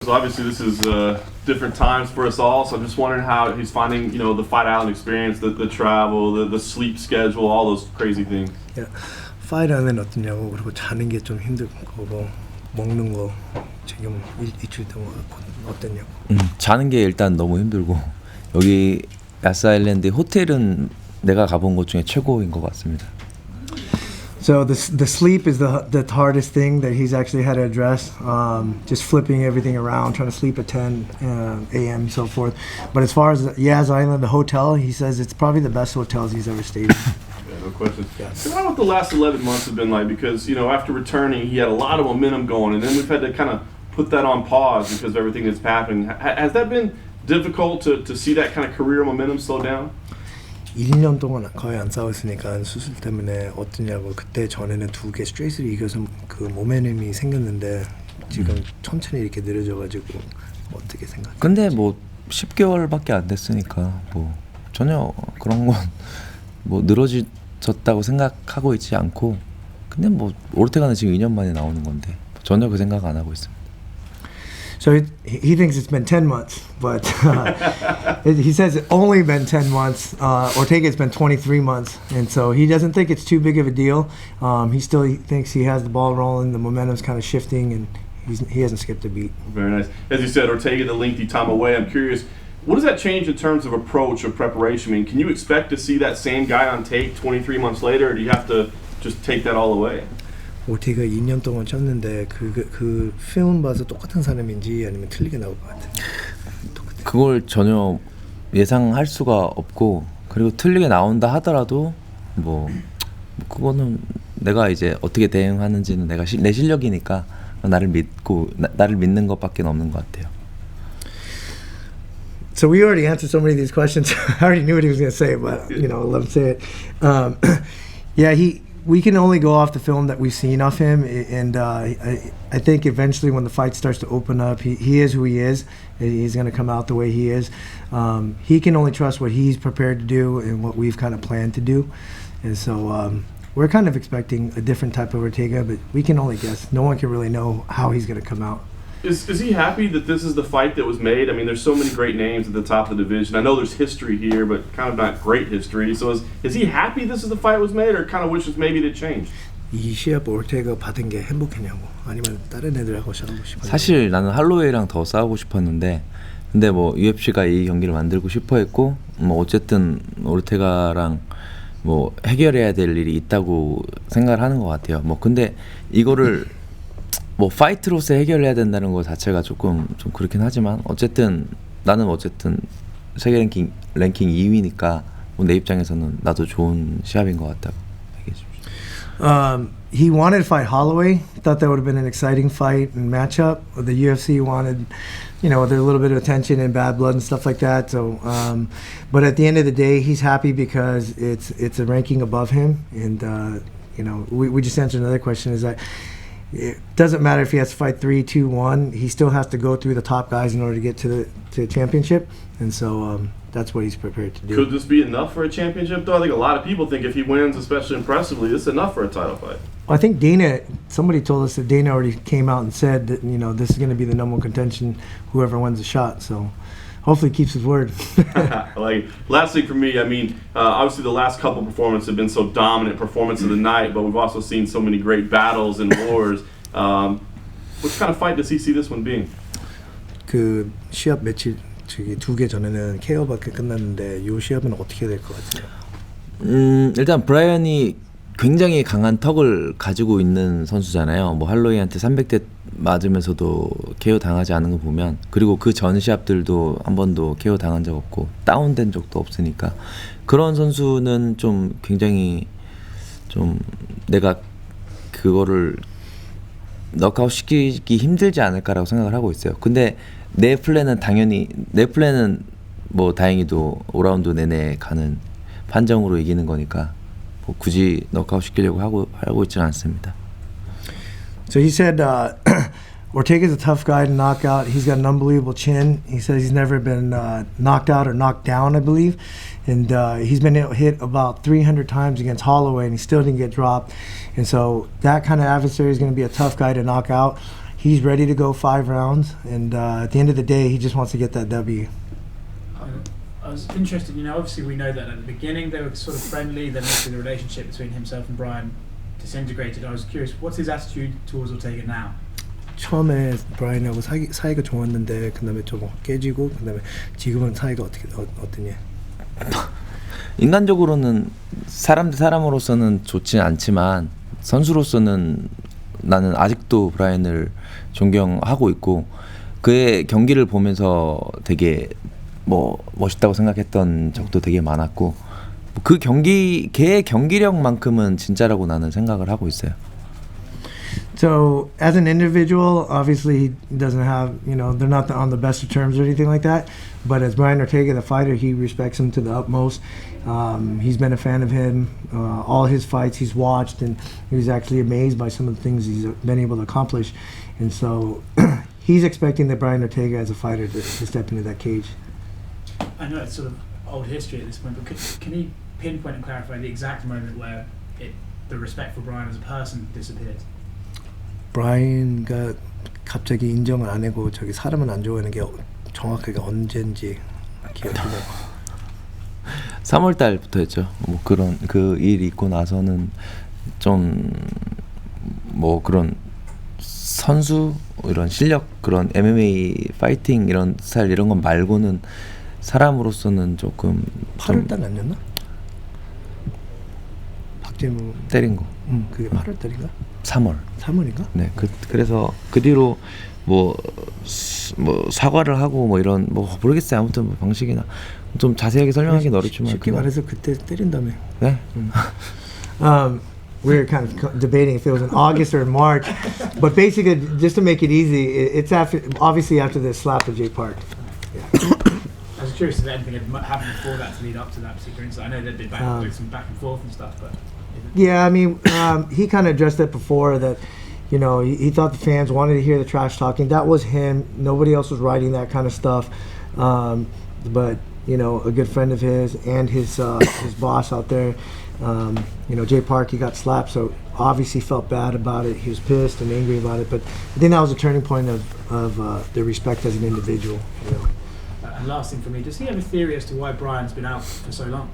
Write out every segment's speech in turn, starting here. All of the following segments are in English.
So obviously this is different times for us all. So I'm just wondering how he's finding, the Fight Island experience, the travel, the sleep schedule, all those crazy things. Yeah. Fight Island 어떠냐고. 그리고 자는 게 좀 힘들고 먹는 거 지금 일주일 동안 어땠냐고. 자는 게 일단 너무 힘들고 여기 야스 아일랜드 호텔은 내가 가본 곳 중에 최고인 것 같습니다. So the sleep is the hardest thing that he's actually had to address. Just flipping everything around, trying to sleep at 10 a.m. and so forth. But as far as Yas Island, the hotel, he says it's probably the best hotels he's ever stayed in. Yeah, no question. Yeah. So how what the last 11 months have been like? Because after returning, he had a lot of momentum going, and then we've had to kind of put that on pause because of everything that's happening. Has that been difficult to see that kind of career momentum slow down? 1년 동안 거의 안 싸웠으니까 수술 때문에 어떠냐고. 그때 전에는 2개 스트레이트를 이겨서 그 모멘텀이 생겼는데 지금 천천히 이렇게 느려져가지고 어떻게 생각해? 근데 뭐 10개월밖에 안 됐으니까 뭐 전혀 그런 건 뭐 늘어졌다고 생각하고 있지 않고 근데 뭐 오르테가는 지금 2년 만에 나오는 건데 전혀 그 생각 안 하고 있습니다. So he thinks it's been 10 months, but he says it's only been 10 months. Ortega, it's been 23 months, and so he doesn't think it's too big of a deal. He still thinks he has the ball rolling, the momentum's kind of shifting, and he hasn't skipped a beat. Very nice. As you said, Ortega, the lengthy time away. I'm curious, what does that change in terms of approach or preparation? I mean, can you expect to see that same guy on tape 23 months later, or do you have to just take that all away? 오티가 2년 동안 쳤는데 그 film 봐서 똑같은 사람인지 아니면 틀리게 나올 것 같아요. 그걸 전혀 예상할 수가 없고 그리고 틀리게 나온다 하더라도 뭐 그거는 내가 이제 어떻게 대응하는지는 내 실력이니까 나를 믿는 것밖에 없는 것 같아요. So we already answered so many of these questions. I already knew what he was going to say, but I'll let him say it. Yeah, we can only go off the film that we've seen of him, and I think eventually when the fight starts to open up, he is who he is. He's going to come out the way he is. He can only trust what he's prepared to do and what we've kind of planned to do. And so we're kind of expecting a different type of Ortega, but we can only guess. No one can really know how he's going to come out. Is he happy that this is the fight that was made? I mean, there's so many great names at the top of the division. I know there's history here, but kind of not great history. So is he happy this is the fight was made, or kind of wishes maybe it changed? 이 시합 오르테가 받은 게 행복했냐고 아니면 다른 애들하고 싸우고 싶었냐고. 사실 나는 할로웨이랑 더 싸우고 싶었는데 근데 뭐 UFC가 이 경기를 만들고 싶어 했고 뭐 어쨌든 오르테가랑 뭐 해결해야 될 일이 있다고 생각을 하는 것 같아요. 뭐 근데 이거를 뭐 파이트로서 해결해야 된다는 것 자체가 좀 그렇긴 하지만 어쨌든 나는 세계 랭킹 2위니까 뭐 내 입장에서는 나도 좋은 시합인 것 같다고 얘기해 주십시오. He wanted to fight Holloway. Thought that would have been an exciting fight and matchup. The UFC wanted, there's a little bit of attention and bad blood and stuff like that. So, but at the end of the day, he's happy because it's a ranking above him. And we just answered another question. Is that it doesn't matter if he has to fight 3, 2, 1. He still has to go through the top guys in order to get to the championship. And so that's what he's prepared to do. Could this be enough for a championship, though? I think a lot of people think if he wins, especially impressively, this is enough for a title fight. I think somebody told us that Dana already came out and said that, this is going to be the number one contention, whoever wins the shot. So hopefully he keeps his word. Like, last thing for me, I mean, obviously the last couple performances have been so dominant performance of the night, but we've also seen so many great battles and wars. What kind of fight does he see this one being? 그 시합 며칠 2개 전에는 KO밖에 끝났는데 이 시합은 어떻게 될 것 같아요? 일단 브라이언이 굉장히 강한 턱을 가지고 있는 선수잖아요. 뭐 할로웨이한테 300대 맞으면서도 KO 당하지 않은 거 보면 그리고 그 전 시합들도 한 번도 KO 당한 적 없고 다운된 적도 없으니까 그런 선수는 좀 굉장히 좀 내가 그거를 넉아웃 시키기 힘들지 않을까라고 생각을 하고 있어요. 근데 내 플랜은 뭐 다행히도 5라운드 내내 가는 판정으로 이기는 거니까 뭐 굳이 넉아웃 시키려고 하고 있지는 않습니다. So he said Ortega's a tough guy to knock out. He's got an unbelievable chin. He says he's never been knocked out or knocked down, I believe. And he's been hit about 300 times against Holloway, and he still didn't get dropped. And so that kind of adversary is going to be a tough guy to knock out. he's ready to go 5 rounds, and at the end of the day, he just wants to get that W. I was interested, obviously we know that at the beginning they were sort of friendly, then obviously the relationship between himself and Brian disintegrated. I was curious, what's his attitude towards Ortega now? 처음에 브라이언하고 사이가 좋았는데 그다음에 좀 깨지고 그다음에 지금은 사이가 어떠냐? 인간적으로는 사람 대 사람으로서는 좋지 않지만 선수로서는 나는 아직도 브라이언을 존경하고 있고 그의 경기를 보면서 되게 멋있다고 생각했던 적도 되게 많았고 걔의 경기력만큼은 진짜라고 나는 생각을 하고 있어요. So as an individual, obviously he doesn't have, they're not on the best of terms or anything like that. But as Brian Ortega, the fighter, he respects him to the utmost. He's been a fan of him. All his fights he's watched, and he was actually amazed by some of the things he's been able to accomplish. And so he's expecting that Brian Ortega as a fighter to step into that cage. I know it's sort of old history at this point, but can you pinpoint and clarify the exact moment where the respect for Brian as a person disappeared? 브라이언가 갑자기 인정을 안 하고 저기 사람은 안 좋아하는 게 정확하게 언제인지 기억이 나요. 3월 달부터였죠. 그런 그 일 있고 나서는 좀 그런 선수 이런 실력 그런 MMA 파이팅 이런 스타일 이런 건 말고는 사람으로서는 조금 8월 달 아니었나? 박재무 때린 거. 그게 8월 달인가? 3월인가? 네, 그래서 그 뒤로 사과를 하고 이런 모르겠어요. 아무튼 방식이나 좀 자세하게 설명하기는 어렵지만 쉽게 말해서 그때 때린다며. 네. We were kind of debating if it was in August or in March, but basically, just to make it easy, it's obviously after the slap of Jay Park. Yeah. I was curious if anything had happened before that to lead up to that particular incident. I know there'd been some back and forth and stuff, but. Yeah, I mean, he kind of addressed it before that, he thought the fans wanted to hear the trash talking. That was him. Nobody else was writing that kind of stuff. But, a good friend of his and his boss out there, Jay Park, he got slapped, so obviously felt bad about it. He was pissed and angry about it. But I think that was a turning point of the respect as an individual. And last thing for me, does he have a theory as to why Brian's been out for so long?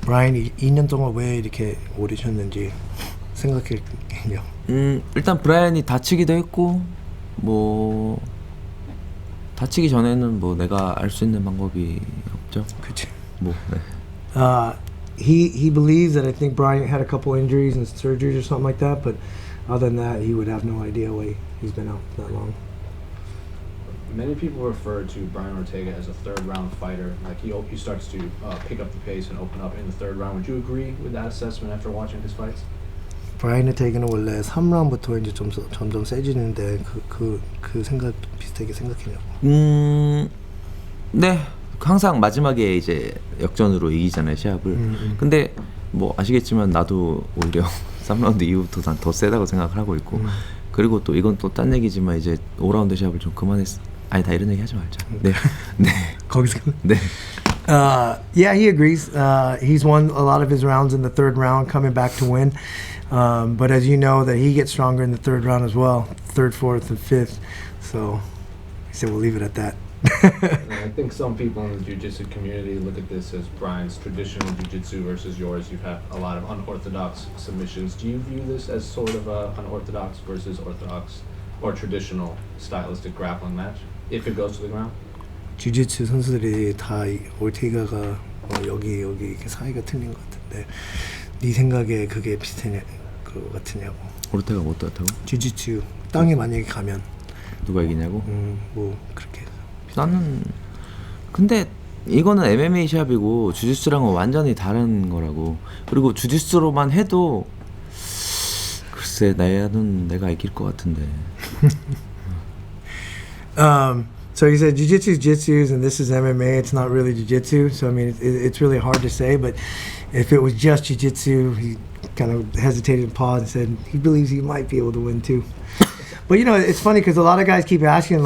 브라이언이 2년 동안 왜 이렇게 오래 쉬었는지 생각해요. 일단 브라이언이 다치기도 했고 다치기 전에는 내가 알 수 있는 방법이 없죠. 그치. 네. He believes that I think Brian had a couple injuries and surgeries or something like that, but other than that, he would have no idea why he's been out that long. Many people refer to Brian Ortega as a third-round fighter. Like he starts to pick up the pace and open up in the third round. Would you agree with that assessment after watching his fights? 브라이언 오테가는 원래 3라운드부터 이제 점점 세지는데 그 생각 비슷하게 생각해요. 네. 항상 마지막에 이제 역전으로 이기잖아요, 시합을. 근데 아시겠지만 나도 오히려 3라운드 이후부터 난 더 세다고 생각을 하고 있고. 그리고 또 이건 또 딴 얘기지만 이제 5라운드 시합을 좀 그만했어. 아니 다 이런 얘기 하지 말자. 네. 네. 거기서. 네. Yeah, he agrees. He's won a lot of his rounds in the third round, coming back to win. But as you know, that he gets stronger in the third round as well, third, fourth, and fifth. So he said we'll leave it at that. I think some people in the jiu-jitsu community look at this as Brian's traditional jiu-jitsu versus yours. You've had a lot of unorthodox submissions. Do you view this as sort of a unorthodox versus orthodox or traditional stylistic grappling match if it goes to the ground? jiu-jitsu 선수들이 다 올테가가 여기 이렇게 사이가 틀린 것 같은데 네 생각에 그게 비슷하냐 그 같으냐고. 올테가 뭐 어떻다고? jiu-jitsu 땅에 만약에 가면 누가 이기냐고? 그렇게. 나는 근데 이거는 MMA 샵이고 주짓수랑은 완전히 다른 거라고. 그리고 주짓수로만 해도 글쎄 나는 내가 이길 것 같은데. So he said jiu-jitsu is jiu-jitsu and this is MMA. It's not really jiu-jitsu. So I mean it's really hard to say, but if it was just jiu-jitsu, he kind of hesitated and paused and said he believes he might be able to win too. But it's funny because a lot of guys keep asking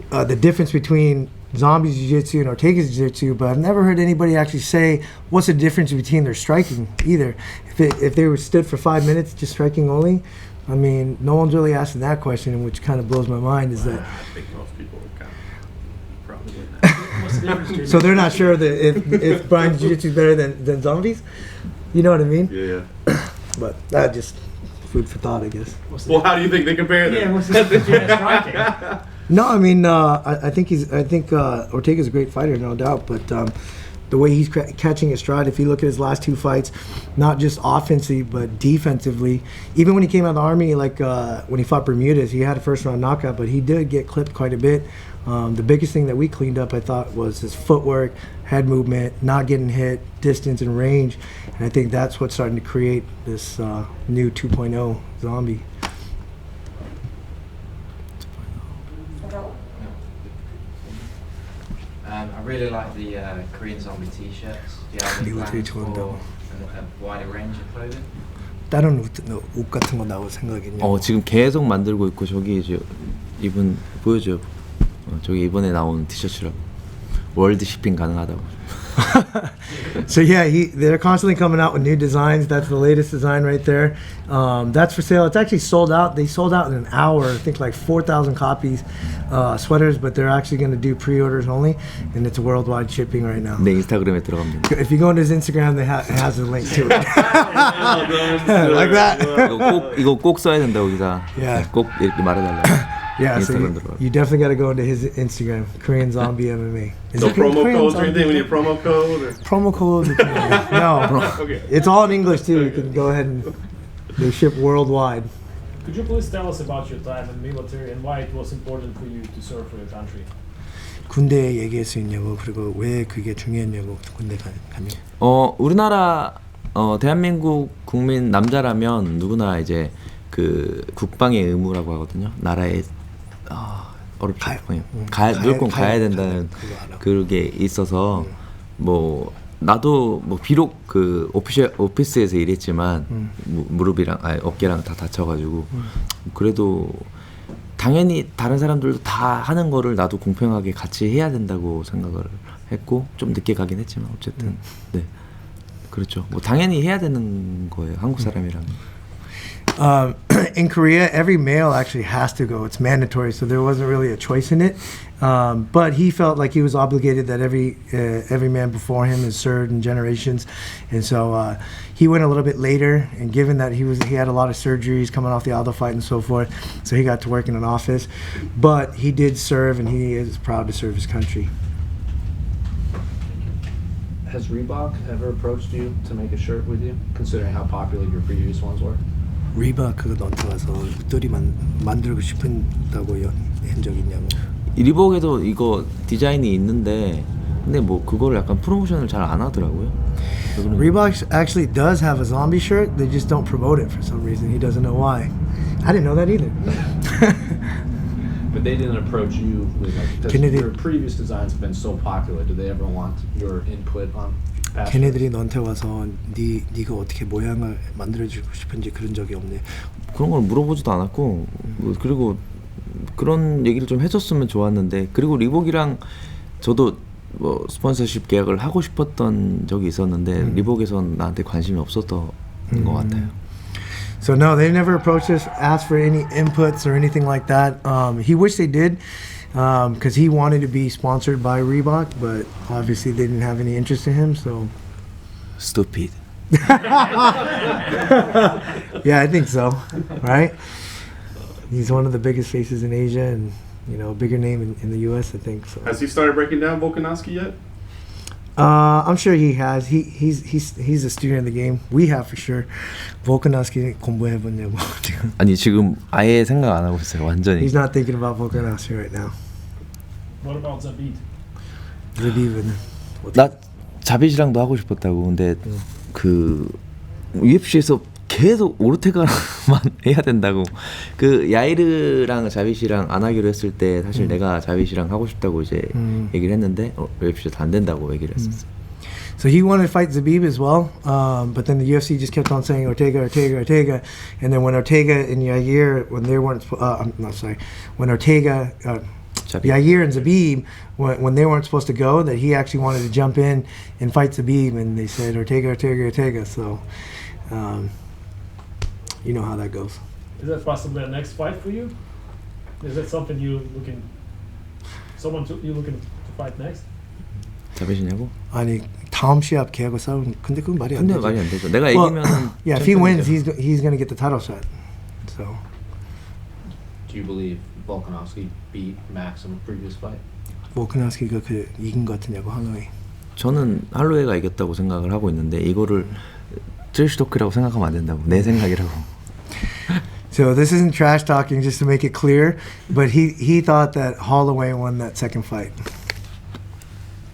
the difference between Zombie's jiu-jitsu and Ortega's jiu-jitsu, but I've never heard anybody actually say what's the difference between their striking either. If they were stood for 5 minutes just striking only I mean, no one's really asking that question, which kind of blows my mind. Is that I think most people would kind of probably wouldn't. What's the difference between so they're not sure that if Brian's jiu-jitsu is better than zombies? You know what I mean? Yeah. But that just food for thought, I guess. what's the Well, how do you think they compare them? yeah, what's the difference between striking? No, I mean, I think Ortega's a great fighter, no doubt. But the way he's catching his stride, if you look at his last two fights, not just offensively but defensively. Even when he came out of the army, like when he fought Bermudez, he had a first round knockout, but he did get clipped quite a bit. The biggest thing that we cleaned up, I thought, was his footwork, head movement, not getting hit, distance and range. And I think that's what's starting to create this new 2.0 zombie. I really like the Korean Zombie t-shirts. Do you have any 이거 되게 plans for 좋아한다고. a wider range of clothing? 다른 옷 같은 거 나올 생각이냐? 지금 계속 만들고 있고 저기 이제 이분 보여줘요. 저기 이번에 나온 티셔츠라고. 월드 시핑 가능하다고. So yeah, they're constantly coming out with new designs. That's the latest design right there. That's for sale. It's actually sold out. They sold out in an hour. I think like 4,000 copies, sweaters. But they're actually going to do pre-orders only, and it's worldwide shipping right now. 내 인스타그램에 들어갑니다. If you go into his Instagram, it has a link to it. Like that. 이거 꼭 써야 된다 여기다. Yeah. 꼭 이렇게 말해달라. Yeah, so Instagram 들어가. you definitely got to go into his Instagram, Korean Zombie MMA. Is No it promo Korean codes or Zombie? anything? We need a promo code? Or? Promo code? No. Okay. It's all in English too. You can go ahead and they ship worldwide. Could you please tell us about your time in military and why it was important for you to serve for your country? 군대 얘기할 수 있냐고, 그리고 왜 그게 중요했냐고, 군대 가면. 우리나라 대한민국 국민 남자라면 누구나 이제 그 국방의 의무라고 하거든요. 나라의 어렵죠. 무조건 가야 된다는 그게 있어서 뭐 나도 뭐 비록 그 오피스에서 일했지만 무릎이랑 어깨랑 다 다쳐가지고 그래도 당연히 다른 사람들도 다 하는 거를 나도 공평하게 같이 해야 된다고 생각을 했고 좀 늦게 가긴 했지만 어쨌든 네 그렇죠. 뭐 당연히 해야 되는 거예요. 한국 사람이랑. In Korea, every male actually has to go. It's mandatory, so there wasn't really a choice in it. But he felt like he was obligated that every man before him has served in generations, and so he went a little bit later. And given that he had a lot of surgeries coming off the Aldo fight and so forth, so he got to work in an office. But he did serve, and he is proud to serve his country. Has Reebok ever approached you to make a shirt with you, considering how popular your previous ones were? 리박 그거 너한테 와서 똘이 만들고 싶은다고 한 적 있냐고. 리복에도 이거 디자인이 있는데 근데 뭐 그거를 약간 프로모션을 잘 안 하더라고요. Reebok actually does have a zombie shirt. They just don't promote it for some reason. He doesn't know why. I didn't know that either. But they didn't approach you with like, because your previous designs have been so popular. Do they ever want your input on? 걔네들이 너한테 와서 네가 어떻게 모양을 만들어주고 싶은지 그런 적이 없네. 그런 걸 물어보지도 않았고 그리고 그런 얘기를 좀 해줬으면 좋았는데 그리고 리복이랑 저도 뭐 스폰서십 계약을 하고 싶었던 적이 있었는데 리복에선 나한테 관심이 없었던 것 같아요. So no, they never approached us, asked for any inputs or anything like that. He wished they did. Because he wanted to be sponsored by Reebok, but obviously they didn't have any interest in him, so... Stupid. Yeah, I think so, right? He's one of the biggest faces in Asia and, you know, a bigger name in the US, I think. So. Has he started breaking down Volkanovski yet? I'm sure he has. He's a student of the game. We have for sure. Volkanovski 공부해봤냐고 지금. 아니 지금 아예 생각 안 하고 있어요. 완전히. He's not thinking about Volkanovski right now. What about Zabit? Zabit은 나 자빗이랑도 하고 싶었다고. 근데 그 UFC에서 계속 오르테가만 해야 된다고. 그 야이르랑 자빗이랑 안 하기로 했을 때 사실 내가 자빗이랑 하고 싶다고 이제 얘기를 했는데 UFC에서 안 된다고 얘기를 했었어. So he wanted to fight Zabit as well, but then the UFC just kept on saying Ortega, and then when Ortega and Yair, when they weren't, when Ortega, Yair and Zabit, when they weren't supposed to go, that he actually wanted to jump in and fight Zabit, and they said Ortega. So, you know how that goes. Is that possibly a next fight for you? Is that something you looking to fight next? 잡으시냐고? 아니 다음 시합 계약을 싸우는 근데 그건 말이 안 근데 되죠. 말이 안 되죠. 내가 Well, 이기면은 yeah, if he wins, he's gonna get the title shot. So Do you believe Volkanovski beat Max in a previous fight? 볼카노스키가 그 이긴 것 같으냐고 할로웨이. 저는 할로웨이가 이겼다고 생각을 하고 있는데 이거를 트래시토크라고 생각하면 안 된다고. 내 생각이라고. So this isn't trash talking, just to make it clear. But he thought that Holloway won that second fight.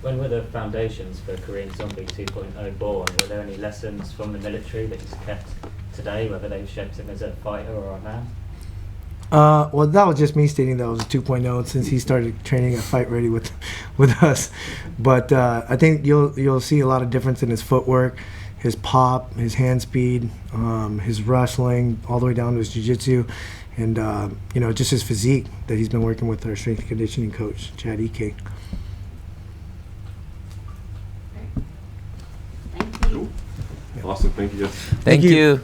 When were the foundations for Korean Zombie 2.0 born? Were there any lessons from the military that he's kept today, whether they've shaped him as a fighter or a man? Well, that was just me stating that it was a 2.0 since he started training at Fight Ready with us. But I think you'll see a lot of difference in his footwork, his pop, his hand speed, his wrestling, all the way down to his jiu-jitsu, and just his physique that he's been working with our strength and conditioning coach, Chad Ike. Awesome, thank you. Thank you.